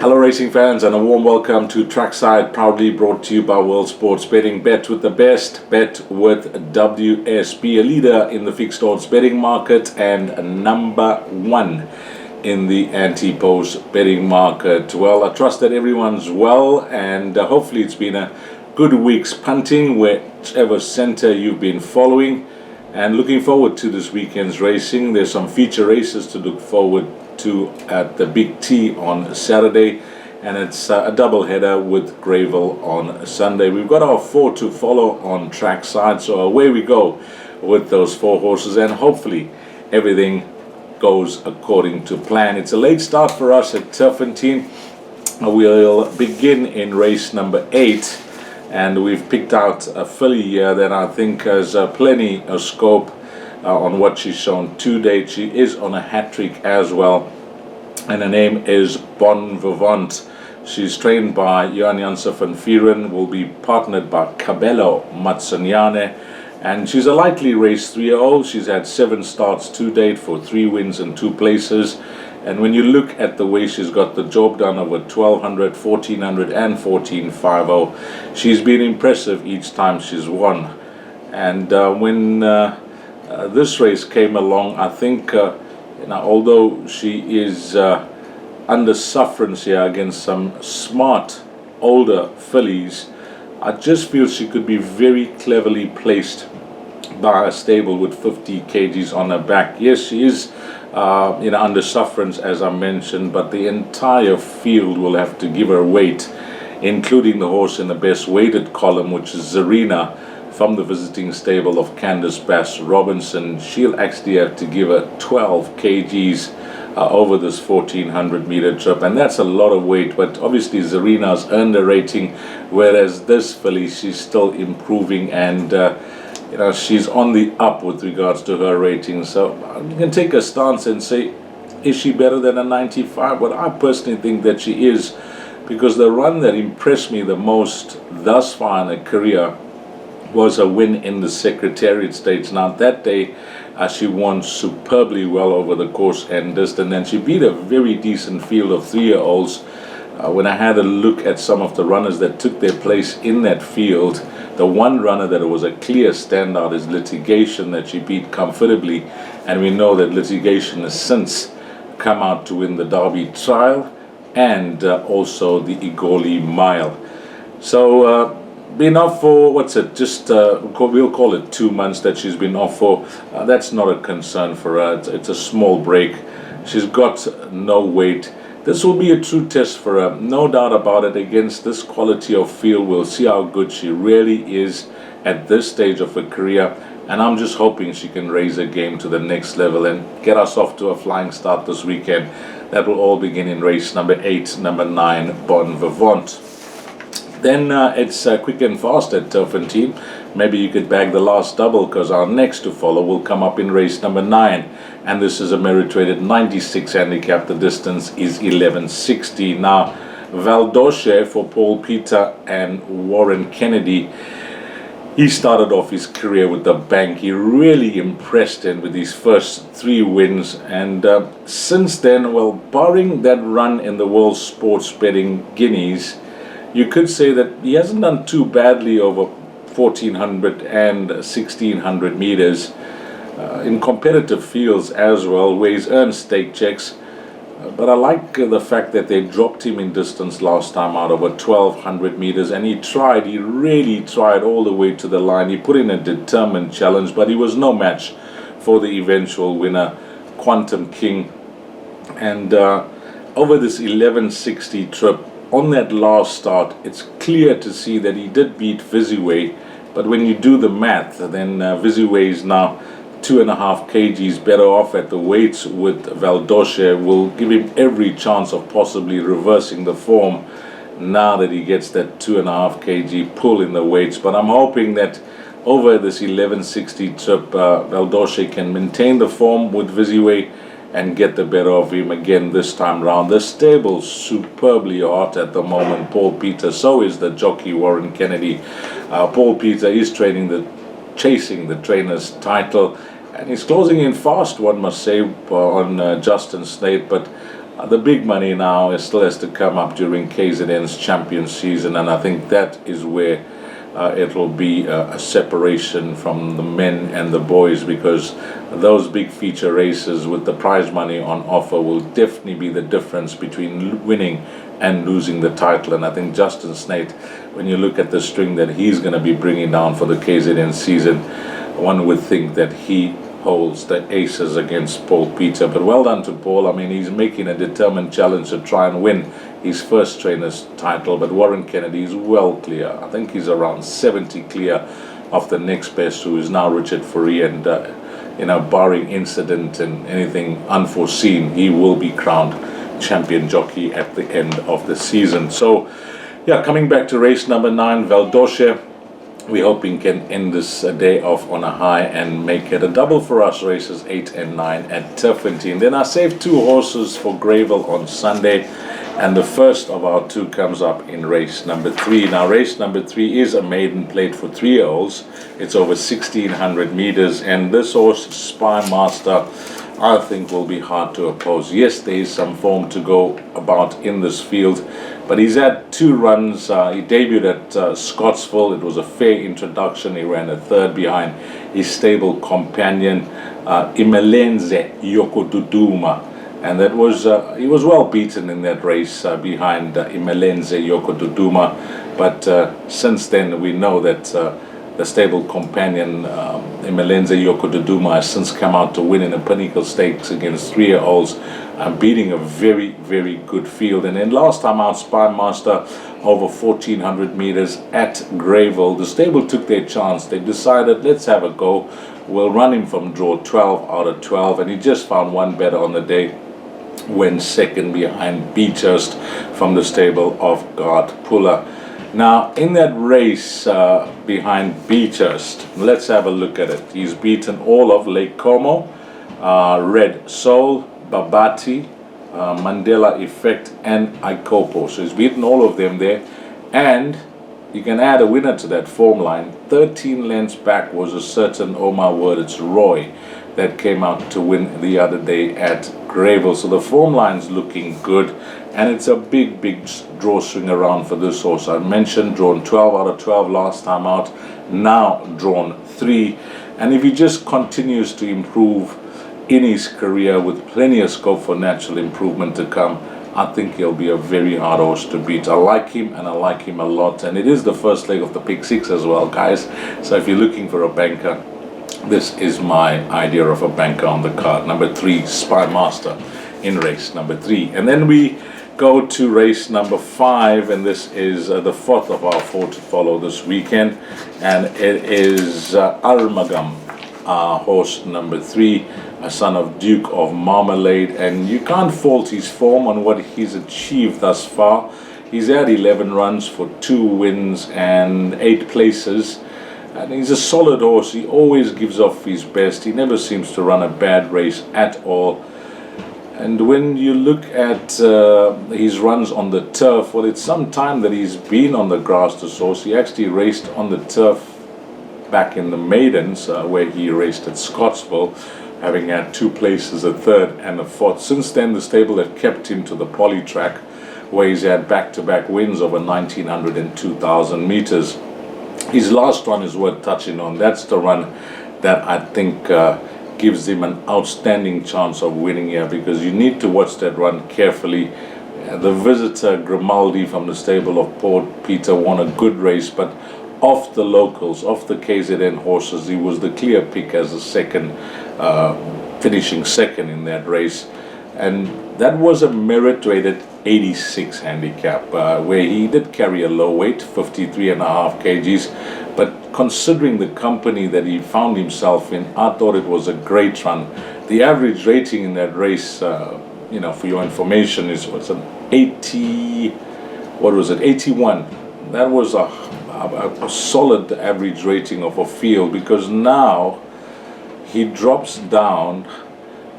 Hello racing fans, and a warm welcome to Trackside, proudly brought to you by World Sports Betting. Bet with the best, bet with WSB, a leader in the fixed odds betting market and number one in the anti-post betting market. Well, I trust that everyone's well, and hopefully it's been a good week's punting, whichever center you've been following. And looking forward to this weekend's racing. There's some feature races to look forward to at the Big T on Saturday, and it's a double header with Greyville on Sunday. We've got our 4 to follow on Trackside, so away we go with those 4 horses, and hopefully everything goes according to plan. It's a late start for us at Turffontein. We'll begin in race number 8, and we've picked out a filly here that I think has plenty of scope on what she's shown to date. She is on a hat-trick as well, and her name is Bon Vivant. She's trained by Johan Janse van Vieren, will be partnered by Cabello Mazzaniane, and she's a lightly raced 3-year-old. She's had 7 starts to date for 3 wins and 2 places. And when you look at the way she's got the job done over 1200, 1400 and 1450, she's been impressive each time she's won. And when this race came along, I think although she is under sufferance here against some smart older fillies, I just feel she could be very cleverly placed by a stable with 50 kgs on her back. Yes, she is under sufferance, as I mentioned, but the entire field will have to give her weight, including the horse in the best weighted column, which is Zarina, from the visiting stable of Candice Bass Robinson. She'll actually have to give her 12 kgs over this 1400 meter trip, and that's a lot of weight. But obviously Zarina's earned a rating, whereas this filly, she's still improving, and she's on the up with regards to her rating. So you can take a stance and say, is she better than a 95? Well, I personally think that she is, because the run that impressed me the most thus far in her career was a win in the Secretariat Stakes. Now that day she won superbly well over the course and distance, and she beat a very decent field of 3-year-olds. When I had a look at some of the runners that took their place in that field, the one runner that was a clear standout is Litigation, that she beat comfortably, and we know that Litigation has since come out to win the Derby Trial and also the Igoli Mile. So been off for, we'll call it 2 months that she's been off for. That's not a concern for her. It's a small break. She's got no weight. This will be a true test for her, no doubt about it. Against this quality of field, we'll see how good she really is at this stage of her career, and I'm just hoping she can raise her game to the next level and get us off to a flying start this weekend. That will all begin in race number 8, number 9, Bon Vivant. Then it's quick and fast at Turffontein. Maybe you could bag the last double, because our next to follow will come up in race number 9, and this is a merit-rated 96 handicap. The distance is 1160. Now, Valdoche for Paul Peter and Warren Kennedy. He started off his career with the bank. He really impressed him with his first 3 wins, and since then, well, barring that run in the World Sports Betting Guineas, you could say that he hasn't done too badly over 1400 and 1600 meters in competitive fields as well, where he's earned stake checks. But I like the fact that they dropped him in distance last time out over 1200 meters, and he really tried all the way to the line. He put in a determined challenge, but he was no match for the eventual winner, Quantum King. And over this 1160 trip, on that last start, it's clear to see that he did beat Visiway, but when you do the math, then Visiway is now 2.5 kgs better off at the weights with Valdoche. Will give him every chance of possibly reversing the form now that he gets that 2.5 kg pull in the weights. But I'm hoping that over this 1160 trip, Valdoche can maintain the form with Visiway and get the better of him again this time round. The stable's superbly hot at the moment, Paul Peter. So is the jockey Warren Kennedy. Paul Peter is chasing the trainer's title, and he's closing in fast, one must say, on Justin Slade. But The big money now is still has to come up during KZN's champion season, and I think that is where it will be a separation from the men and the boys, because those big feature races with the prize money on offer will definitely be the difference between winning and losing the title. And I think Justin Snate, when you look at the string that he's going to be bringing down for the KZN season, one would think that he holds the aces against Paul Peter. But well done to Paul. I mean, he's making a determined challenge to try and win his first trainer's title, but Warren Kennedy is well clear. I think he's around 70 clear of the next best, who is now Richard Fourie, and barring incident and anything unforeseen, he will be crowned champion jockey at the end of the season. So yeah, coming back to race number 9, Valdoshe, we're hoping can end this day off on a high and make it a double for us, races 8 and 9 at Turffontein. Then I saved 2 horses for Greyville on Sunday, and the first of our 2 comes up in race number 3. Now, race number 3 is a maiden plate for 3-year-olds. It's over 1,600 meters, and this horse, Spy Master, I think will be hard to oppose. Yes, there is some form to go about in this field, but he's had 2 runs. He debuted at Scottsville. It was a fair introduction. He ran a 3rd behind his stable companion, Imelenze Yokoduduma. And that was he was well beaten in that race behind Imelenze Yokoduduma. But since then, we know that the stable companion, Imelenze Yokoduduma, has since come out to win in a Pinnacle Stakes against 3-year-olds, beating a very, very good field. And then last time out, Spy Master, over 1,400 meters at Greyville. The stable took their chance. They decided, let's have a go. We'll run him from draw 12 out of 12. And he just found one better on the day, went second behind Beechurst from the stable of Guard Puller. Now, in that race behind Beechurst, let's have a look at it. He's beaten all of Lake Como, Red Soul, Babati, Mandela Effect, and Ikopo. So he's beaten all of them there. And you can add a winner to that form line. 13 lengths back was a certain, oh my word, it's Roy, that came out to win the other day at Greyville. So the form line's looking good, and it's a big, big draw swing around for this horse. I mentioned drawn 12 out of 12 last time out, now drawn 3. And if he just continues to improve in his career with plenty of scope for natural improvement to come, I think he'll be a very hard horse to beat. I like him, and I like him a lot. And it is the first leg of the Pick 6 as well, guys. So if you're looking for a banker, this is my idea of a banker on the card. Number 3, Spy Master in race number 3. And then we go to race number 5, and this is the 4th of our 4 to follow this weekend. And it is Armagam, horse number 3, a son of Duke of Marmalade. And you can't fault his form on what he's achieved thus far. He's had 11 runs for 2 wins and 8 places. And he's a solid horse. He always gives off his best. He never seems to run a bad race at all. And when you look at his runs on the turf, well, it's some time that he's been on the grass, this horse. He actually raced on the turf back in the maidens, where he raced at Scottsville, having had 2 places, a 3rd and a 4th. Since then, the stable have kept him to the poly track, where he's had back-to-back wins over 1,900 and 2,000 meters. His last run is worth touching on. That's the run that I think gives him an outstanding chance of winning here, because you need to watch that run carefully. The visitor, Grimaldi, from the stable of Paul Peter, won a good race, but off the locals, off the KZN horses, he was the clear pick as a second, finishing second in that race. And that was a merit-rated 86 handicap, where he did carry a low weight, 53.5 kgs. But considering the company that he found himself in, I thought it was a great run. The average rating in that race, for your information, was an 80, 81. That was a solid average rating of a field, because now he drops down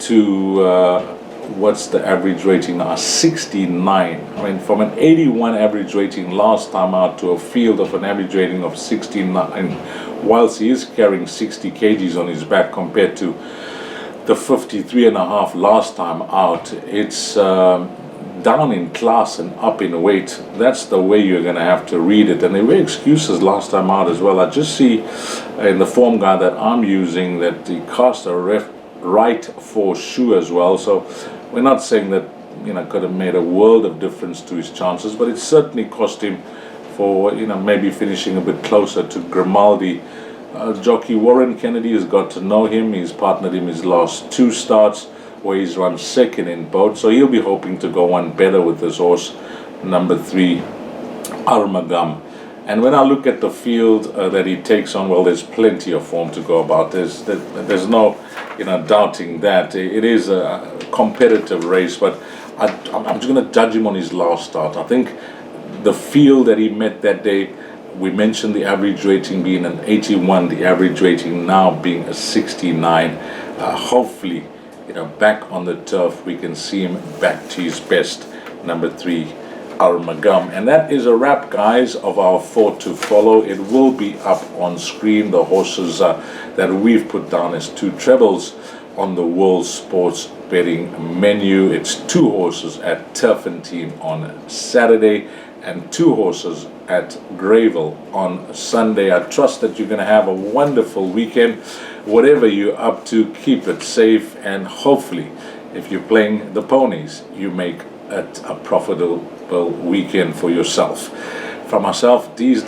to what's the average rating now? 69. I mean, from an 81 average rating last time out to a field of an average rating of 69, whilst he is carrying 60 kgs on his back compared to the 53.5 last time out. It's down in class and up in weight. That's the way you're going to have to read it. And there were excuses last time out as well. I just see in the form guide that I'm using that he cast a right for shoe as well. So we're not saying that, could have made a world of difference to his chances, but it certainly cost him for, maybe finishing a bit closer to Grimaldi. Jockey Warren Kennedy has got to know him. He's partnered him his last 2 starts, where he's run second in both, so he'll be hoping to go one better with this horse, number 3, Armagam. And when I look at the field that he takes on, well, there's plenty of form to go about. There's no, doubting that. It is a competitive race, but I'm just going to judge him on his last start. I think the field that he met that day, we mentioned the average rating being an 81, the average rating now being a 69. Hopefully, back on the turf, we can see him back to his best, number 3, Armagam. And that is a wrap, guys, of our 4 to follow. It will be up on screen, the horses that we've put down as 2 trebles on the World Sports Betting menu. It's 2 horses at Turffontein on Saturday and 2 horses at Greyville on Sunday. I trust that you're going to have a wonderful weekend. Whatever you're up to, keep it safe, and hopefully, if you're playing the ponies, you make it a profitable weekend for yourself. From myself, Deez,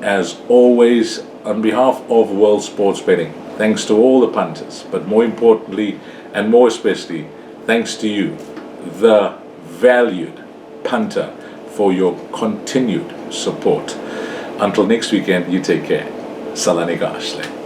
as always, on behalf of World Sports Betting, thanks to all the punters, but more importantly and more especially, thanks to you, the valued punter, for your continued support. Until next weekend, you take care. Salani Gashle.